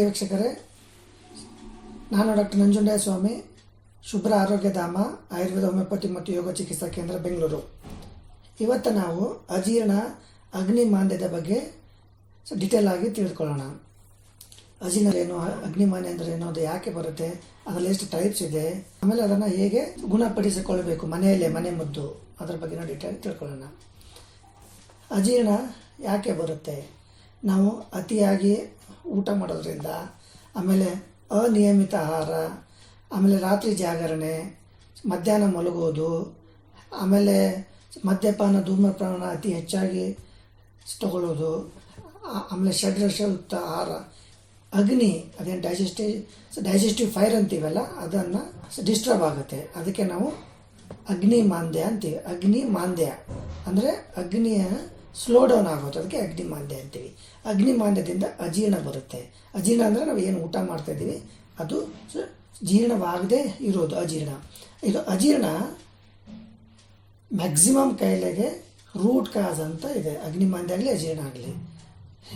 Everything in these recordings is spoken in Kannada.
ಪ್ರಿಯ ವೀಕ್ಷಕರೇ, ನಾನು ಡಾಕ್ಟರ್ ನಂಜುಂಡಯ್ಯ ಸ್ವಾಮಿ, ಶುಭ್ರ ಆರೋಗ್ಯಧಾಮ ಆಯುರ್ವೇದ ಹೋಮಿಯೋಪತಿ ಮತ್ತು ಯೋಗ ಚಿಕಿತ್ಸಾ ಕೇಂದ್ರ ಬೆಂಗಳೂರು. ಇವತ್ತು ನಾವು ಅಜೀರ್ಣ ಅಗ್ನಿಮಾಂದ್ಯದ ಬಗ್ಗೆ ಡಿಟೇಲ್ ಆಗಿ ತಿಳ್ಕೊಳ್ಳೋಣ. ಅಜೀರ್ಣ ಏನು, ಅಗ್ನಿಮಾಂದ್ಯ ಅಂದರೆ ಏನು, ಅದು ಯಾಕೆ ಬರುತ್ತೆ, ಅದರಲ್ಲಿ ಎಷ್ಟು ಟೈಪ್ಸ್ ಇದೆ, ಆಮೇಲೆ ಅದನ್ನು ಹೇಗೆ ಗುಣಪಡಿಸಿಕೊಳ್ಳಬೇಕು ಮನೆಯಲ್ಲೇ, ಮನೆ ಮದ್ದು, ಅದರ ಬಗ್ಗೆ ನಾವು ಡಿಟೇಲ್ ತಿಳ್ಕೊಳ್ಳೋಣ. ಅಜೀರ್ಣ ಯಾಕೆ ಬರುತ್ತೆ? ನಾವು ಅತಿಯಾಗಿ ಊಟ ಮಾಡೋದ್ರಿಂದ, ಆಮೇಲೆ ಅನಿಯಮಿತ ಆಹಾರ, ಆಮೇಲೆ ರಾತ್ರಿ ಜಾಗರಣೆ, ಮಧ್ಯಾಹ್ನ ಮಲಗೋದು, ಆಮೇಲೆ ಮದ್ಯಪಾನ ಧೂಮ್ರಪಾನ ಅತಿ ಹೆಚ್ಚಾಗಿ ತಗೊಳ್ಳೋದು, ಆಮೇಲೆ ಷಡ್ರಸಯುಕ್ತ ಆಹಾರ, ಅಗ್ನಿ ಅದೇನು ಡೈಜೆಸ್ಟಿವ್ ಫೈರ್ ಅಂತೀವಲ್ಲ ಅದನ್ನು ಡಿಸ್ಟರ್ಬ್ ಆಗುತ್ತೆ. ಅದಕ್ಕೆ ನಾವು ಅಗ್ನಿಮಾಂದ್ಯ ಅಂತೀವಿ. ಅಗ್ನಿಮಾಂದ್ಯ ಅಂದರೆ ಅಗ್ನಿಯ ಸ್ಲೋ ಡೌನ್ ಆಗೋದು, ಅದಕ್ಕೆ ಅಗ್ನಿಮಾಂದ್ಯ ಅಂತೀವಿ. ಅಗ್ನಿಮಾಂದ್ಯದಿಂದ ಅಜೀರ್ಣ ಬರುತ್ತೆ. ಅಜೀರ್ಣ ಅಂದರೆ ನಾವು ಏನು ಊಟ ಮಾಡ್ತಾಯಿದ್ದೀವಿ ಅದು ಜೀರ್ಣವಾಗದೇ ಇರೋದು ಅಜೀರ್ಣ. ಇದು ಅಜೀರ್ಣ ಮ್ಯಾಕ್ಸಿಮಮ್ ಕಾಯಿಲೆಗೆ ರೂಟ್ ಕಾಸ್ ಅಂತ ಇದೆ. ಅಗ್ನಿಮಾಂದ್ಯ ಆಗಲಿ ಅಜೀರ್ಣ ಆಗಲಿ,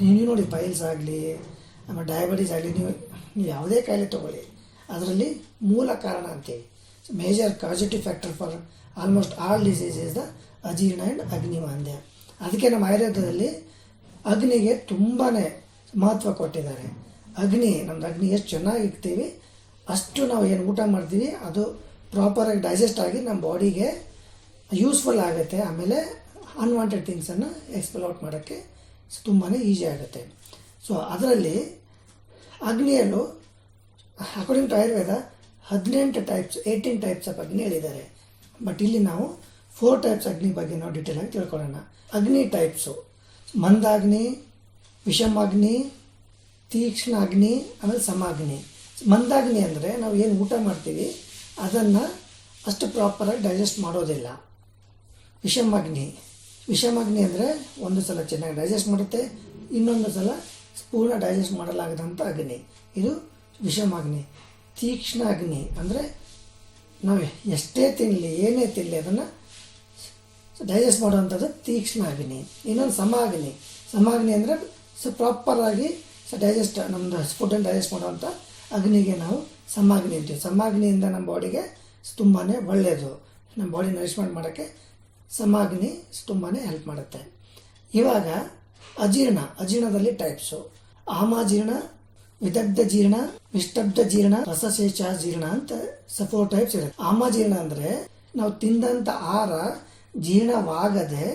ನೀವು ನೋಡಿ ಪೈಲ್ಸ್ ಆಗಲಿ, ಆಮೇಲೆ ಡಯಾಬಿಟೀಸ್ ಆಗಲಿ, ನೀವು ಯಾವುದೇ ಕಾಯಿಲೆ ತೊಗೊಳ್ಳಿ, ಅದರಲ್ಲಿ ಮೂಲ ಕಾರಣ ಅಂತೀವಿ. Major causative factor for almost all disease is the ಅಜೀರ್ಣ ಆ್ಯಂಡ್ ಅಗ್ನಿಮಾಂದ್ಯ. ಅದಕ್ಕೆ ನಮ್ಮ ಆಯುರ್ವೇದದಲ್ಲಿ ಅಗ್ನಿಗೆ ತುಂಬಾ ಮಹತ್ವ ಕೊಟ್ಟಿದ್ದಾರೆ. ನಮ್ಮದು ಅಗ್ನಿ ಎಷ್ಟು ಚೆನ್ನಾಗಿ ಇರ್ತೀವಿ ಅಷ್ಟು ನಾವು ಏನು ಊಟ ಮಾಡ್ತೀವಿ ಅದು ಪ್ರಾಪರಾಗಿ ಡೈಜೆಸ್ಟ್ ಆಗಿ ನಮ್ಮ ಬಾಡಿಗೆ ಯೂಸ್ಫುಲ್ ಆಗುತ್ತೆ. ಆಮೇಲೆ ಅನ್ವಾಂಟೆಡ್ ಥಿಂಗ್ಸನ್ನು ಎಕ್ಸ್ಪೆಲ್ ಔಟ್ ಮಾಡೋಕ್ಕೆ ತುಂಬಾ ಈಸಿ ಆಗುತ್ತೆ. ಸೊ ಅದರಲ್ಲಿ ಅಗ್ನಿಯಲ್ಲೂ according to Ayurveda 18 types of ಅಗ್ನಿ ಹೇಳಿದ್ದಾರೆ. ಬಟ್ ಇಲ್ಲಿ ನಾವು 4 ಟೈಪ್ಸ್ ಅಗ್ನಿ ಬಗ್ಗೆ ನಾವು ಡೀಟೇಲ್ ಆಗಿ ತಿಳ್ಕೊಳ್ಳೋಣ. ಅಗ್ನಿ ಟೈಪ್ಸು: ಮಂದಾಗ್ನಿ, ವಿಷಮಾಗ್ನಿ, ತೀಕ್ಷ್ಣ ಅಗ್ನಿ, ಆಮೇಲೆ ಸಮಾಗ್ನಿ. ಮಂದಾಗ್ನಿ ಅಂದರೆ ನಾವು ಏನು ಊಟ ಮಾಡ್ತೀವಿ ಅದನ್ನು ಅಷ್ಟು ಪ್ರಾಪರಾಗಿ ಡೈಜೆಸ್ಟ್ ಮಾಡೋದಿಲ್ಲ. ವಿಷಮಾಗ್ನಿ ಅಂದರೆ ಒಂದು ಸಲ ಚೆನ್ನಾಗಿ ಡೈಜೆಸ್ಟ್ ಮಾಡುತ್ತೆ, ಇನ್ನೊಂದು ಸಲ ಪೂರ್ಣ ಡೈಜೆಸ್ಟ್ ಮಾಡಲಾಗದಂಥ ಅಗ್ನಿ, ಇದು ವಿಷಮಾಗ್ನಿ. ತೀಕ್ಷ್ಣ ಅಗ್ನಿ ಅಂದರೆ ನಾವು ಎಷ್ಟೇ ತಿನ್ನಲಿ, ಏನೇ ತಿನ್ನಲಿ ಅದನ್ನು ಡೈಜೆಸ್ಟ್ ಮಾಡುವಂಥದ್ದು ತೀಕ್ಷ್ಣ ಅಗ್ನಿ. ಇನ್ನೊಂದು ಸಮಾಗ್ನಿ ಅಂದರೆ ಪ್ರಾಪರಾಗಿ ಡೈಜೆಸ್ಟ್ ನಮ್ಮದು ಫುಡ್ಡನ್ನು ಡೈಜೆಸ್ಟ್ ಮಾಡುವಂಥ ಅಗ್ನಿಗೆ ನಾವು ಸಮಾಗ್ನಿ ಅಂತೀವಿ. ಸಮಾಗ್ನಿಯಿಂದ ನಮ್ಮ ಬಾಡಿಗೆ ತುಂಬಾ ಒಳ್ಳೆಯದು, ನಮ್ಮ ಬಾಡಿ ನರಿಶ್ಮೆಂಟ್ ಮಾಡೋಕ್ಕೆ ಸಮಾಗ್ನಿ ತುಂಬಾ ಹೆಲ್ಪ್ ಮಾಡುತ್ತೆ. ಇವಾಗ ಅಜೀರ್ಣದಲ್ಲಿ ಟೈಪ್ಸು: ಆಮಾಜೀರ್ಣ, ವಿದಗ್ಧ ಜೀರ್ಣ, ವಿಷ್ಟಬ್ಧ ಜೀರ್ಣ, ರಸಶೇಷ ಜೀರ್ಣ ಅಂತ 4 ಟೈಪ್ಸ್ ಇರುತ್ತೆ. ಆಮಾಜೀರ್ಣ ಅಂದರೆ ನಾವು ತಿಂದಂಥ ಆಹಾರ ಜೀರ್ಣವಾಗದೆ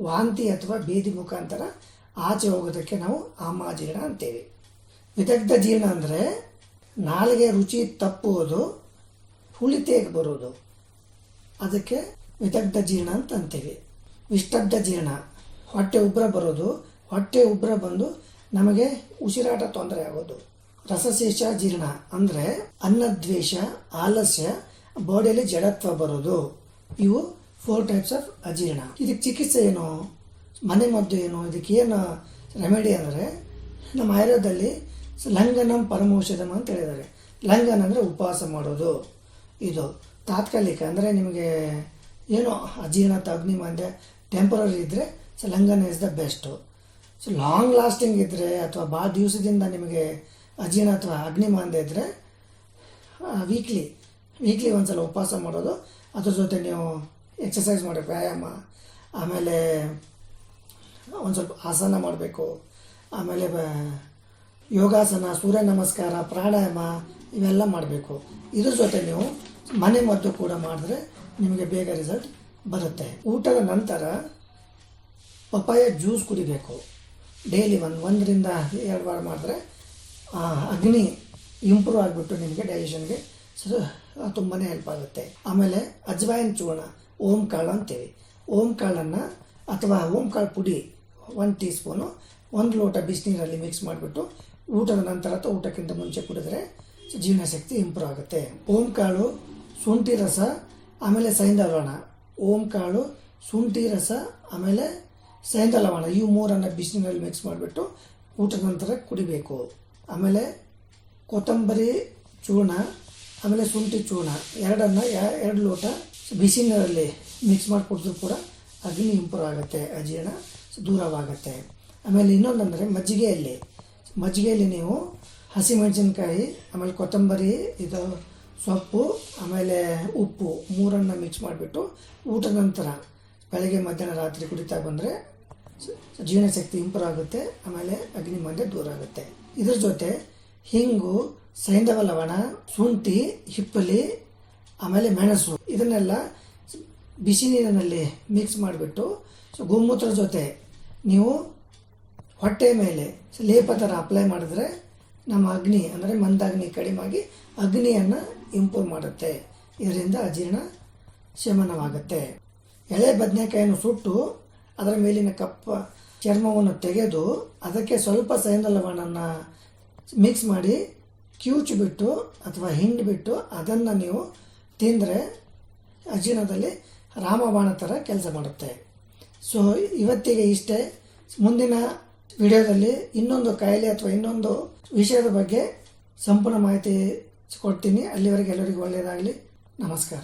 ವಾಂತಿ ಅಥವಾ ಬೇದಿ ಮುಖಾಂತರ ಆಚೆ ಹೋಗೋದಕ್ಕೆ ನಾವು ಆಮಾಜೀರ್ಣ ಅಂತೀವಿ. ವಿದಗ್ಧ ಜೀರ್ಣ ಅಂದರೆ ನಾಲಿಗೆ ರುಚಿ ತಪ್ಪುವುದು, ಹುಳಿತೇಗೆ ಬರೋದು, ಅದಕ್ಕೆ ವಿದಗ್ಧ ಜೀರ್ಣ ಅಂತ ಅಂತೀವಿ. ವಿಷ್ಟಬ್ಧ ಜೀರ್ಣ ಹೊಟ್ಟೆ ಉಬ್ಬರ ಬರೋದು, ಹೊಟ್ಟೆ ಉಬ್ಬರ ಬಂದು ನಮಗೆ ಉಸಿರಾಟ ತೊಂದರೆ ಆಗೋದು. ರಸಶೇಷ ಜೀರ್ಣ ಅಂದರೆ ಅನ್ನದ್ವೇಷ, ಆಲಸ್ಯ, ಬಾಡಿಯಲ್ಲಿ ಜಡತ್ವ ಬರೋದು. ಇವು 4 ಟೈಪ್ಸ್ ಆಫ್ ಅಜೀರ್ಣ. ಇದಕ್ಕೆ ಚಿಕಿತ್ಸೆ ಏನು, ಮನೆ ಮದ್ದು ಏನು, ಇದಕ್ಕೆ ಏನು ರೆಮಿಡಿ ಅಂದರೆ ನಮ್ಮ ಆಯುರ್ವೇದದಲ್ಲಿ ಲಂಘನಂ ಪರಮೌಷಧಂ ಅಂತ ಹೇಳಿದ್ದಾರೆ. ಲಂಘನ ಅಂದರೆ ಉಪವಾಸ ಮಾಡೋದು. ಇದು ತಾತ್ಕಾಲಿಕ ಅಂದರೆ ನಿಮಗೆ ಏನೋ ಅಜೀರ್ಣ ಅಥವಾ ಅಗ್ನಿಮಾಂದ್ಯ ಟೆಂಪರರಿ ಇದ್ದರೆ ಲಂಘನ is the best. So long lasting ಇದ್ದರೆ ಅಥವಾ ಭಾಳ ದಿವಸದಿಂದ ನಿಮಗೆ ಅಜೀರ್ಣ ಅಥವಾ ಅಗ್ನಿಮಾಂದ್ಯ ಇದ್ದರೆ ವೀಕ್ಲಿ ಒಂದ್ಸಲ ಉಪವಾಸ ಮಾಡೋದು, ಅದ್ರ ಜೊತೆ ನೀವು ಎಕ್ಸಸೈಸ್ ಮಾಡಬೇಕು, ವ್ಯಾಯಾಮ, ಆಮೇಲೆ ಒಂದು ಸ್ವಲ್ಪ ಆಸನ ಮಾಡಬೇಕು, ಆಮೇಲೆ ಯೋಗಾಸನ, ಸೂರ್ಯ ನಮಸ್ಕಾರ, ಪ್ರಾಣಾಯಾಮ ಇವೆಲ್ಲ ಮಾಡಬೇಕು. ಇದ್ರ ಜೊತೆ ನೀವು ಮನೆ ಮದ್ದು ಕೂಡ ಮಾಡಿದ್ರೆ ನಿಮಗೆ ಬೇಗ ರಿಸಲ್ಟ್ ಬರುತ್ತೆ. ಊಟದ ನಂತರ ಪಪ್ಪಾಯ ಜ್ಯೂಸ್ ಕುಡಿಬೇಕು ಡೈಲಿ. 1 to 2 ವಾರ ಮಾಡಿದ್ರೆ ಅಗ್ನಿ ಇಂಪ್ರೂವ್ ಆಗಿಬಿಟ್ಟು ನಿಮಗೆ ಡೈಜೆಷನ್ಗೆ ತುಂಬಾ ಹೆಲ್ಪ್ ಆಗುತ್ತೆ. ಆಮೇಲೆ ಅಜ್ವಾಯಿನ್ ಚೂರ್ಣ, ಓಂ ಕಾಳು ಅಂತೀವಿ. ಓಂ ಕಾಳನ್ನು ಅಥವಾ ಓಂ ಕಾಳು ಪುಡಿ 1 ಟೀ ಸ್ಪೂನು 1 ಲೋಟ ಬಿಸಿನೀರಲ್ಲಿ ಮಿಕ್ಸ್ ಮಾಡಿಬಿಟ್ಟು ಊಟದ ನಂತರ ಅಥವಾ ಊಟಕ್ಕಿಂತ ಮುಂಚೆ ಕುಡಿದ್ರೆ ಜೀರ್ಣಶಕ್ತಿ ಇಂಪ್ರೂವ್ ಆಗುತ್ತೆ. ಓಂ ಕಾಳು, ಶುಂಠಿ ರಸ, ಆಮೇಲೆ ಸೈಂಧ ಲವಣ. ಓಂ ಕಾಳು, ಶುಂಠಿ ರಸ, ಆಮೇಲೆ ಸೈಂಧ ಲವಣ, ಇವು 3 ಬಿಸಿನೀರಲ್ಲಿ ಮಿಕ್ಸ್ ಮಾಡಿಬಿಟ್ಟು ಊಟದ ನಂತರ ಕುಡಿಬೇಕು. ಆಮೇಲೆ ಕೊತ್ತಂಬರಿ ಚೂರ್ಣ, ಆಮೇಲೆ ಶುಂಠಿ ಚೂರ್ಣ 2 ಲೋಟ ಬಿಸಿ ನೀರಲ್ಲಿ ಮಿಕ್ಸ್ ಮಾಡಿ ಕುಡಿದ್ರೂ ಕೂಡ ಅಗ್ನಿ ಇಂಪ್ರೂವ್ ಆಗುತ್ತೆ, ಅಜೀರ್ಣ ದೂರವಾಗುತ್ತೆ. ಆಮೇಲೆ ಇನ್ನೊಂದಂದರೆ ಮಜ್ಜಿಗೆಯಲ್ಲಿ ನೀವು ಹಸಿಮೆಣಸಿನ್ಕಾಯಿ, ಆಮೇಲೆ ಕೊತ್ತಂಬರಿ, ಇದು ಸೊಪ್ಪು, ಆಮೇಲೆ ಉಪ್ಪು ಮೂರನ್ನು ಮಿಕ್ಸ್ ಮಾಡಿಬಿಟ್ಟು ಊಟದ ನಂತರ ಬೆಳಗ್ಗೆ ಮಧ್ಯಾಹ್ನ ರಾತ್ರಿ ಕುಡಿತಾ ಬಂದರೆ ಜೀರ್ಣಶಕ್ತಿ ಇಂಪ್ರೂವ್ ಆಗುತ್ತೆ, ಆಮೇಲೆ ಅಗ್ನಿ ಮಂದೆ ದೂರ ಆಗುತ್ತೆ. ಇದ್ರ ಜೊತೆ ಹಿಂಗು, ಸೈಂಧವ ಲವಣ, ಶುಂಠಿ, ಹಿಪ್ಪಲಿ, ಆಮೇಲೆ ಮೆಣಸು ಇದನ್ನೆಲ್ಲ ಬಿಸಿ ನೀರಿನಲ್ಲಿ ಮಿಕ್ಸ್ ಮಾಡಿಬಿಟ್ಟು ಗೋಮೂತ್ರ ಜೊತೆ ನೀವು ಹೊಟ್ಟೆ ಮೇಲೆ ಲೇಪ ಥರ ಅಪ್ಲೈ ಮಾಡಿದ್ರೆ ನಮ್ಮ ಅಗ್ನಿ ಅಂದರೆ ಮಂದಾಗ್ನಿ ಕಡಿಮೆಯಾಗಿ ಅಗ್ನಿಯನ್ನು ಇಂಪ್ರೂವ್ ಮಾಡುತ್ತೆ. ಇದರಿಂದ ಅಜೀರ್ಣ ಶಮನವಾಗುತ್ತೆ. ಎಳೆ ಬದನೆಕಾಯನ್ನು ಸುಟ್ಟು ಅದರ ಮೇಲಿನ ಕಪ್ಪ ಚರ್ಮವನ್ನು ತೆಗೆದು ಅದಕ್ಕೆ ಸ್ವಲ್ಪ ಸೈಂಧವ ಲವಣವನ್ನು ಮಿಕ್ಸ್ ಮಾಡಿ ಕಿವುಚಿಬಿಟ್ಟು ಅಥವಾ ಹಿಂಡಿಬಿಟ್ಟು ಅದನ್ನು ನೀವು ತಿಂದರೆ ಅಜೀರ್ಣದಲ್ಲಿ ರಾಮಬಾಣ ಥರ ಕೆಲಸ ಮಾಡುತ್ತೆ. ಸೊ ಇವತ್ತಿಗೆ ಇಷ್ಟೇ. ಮುಂದಿನ ವಿಡಿಯೋದಲ್ಲಿ ಇನ್ನೊಂದು ಕಾಯಿಲೆ ಅಥವಾ ಇನ್ನೊಂದು ವಿಷಯದ ಬಗ್ಗೆ ಸಂಪೂರ್ಣ ಮಾಹಿತಿ ಕೊಡ್ತೀನಿ. ಅಲ್ಲಿವರೆಗೆ ಎಲ್ಲರಿಗೂ ಒಳ್ಳೆಯದಾಗಲಿ. ನಮಸ್ಕಾರ.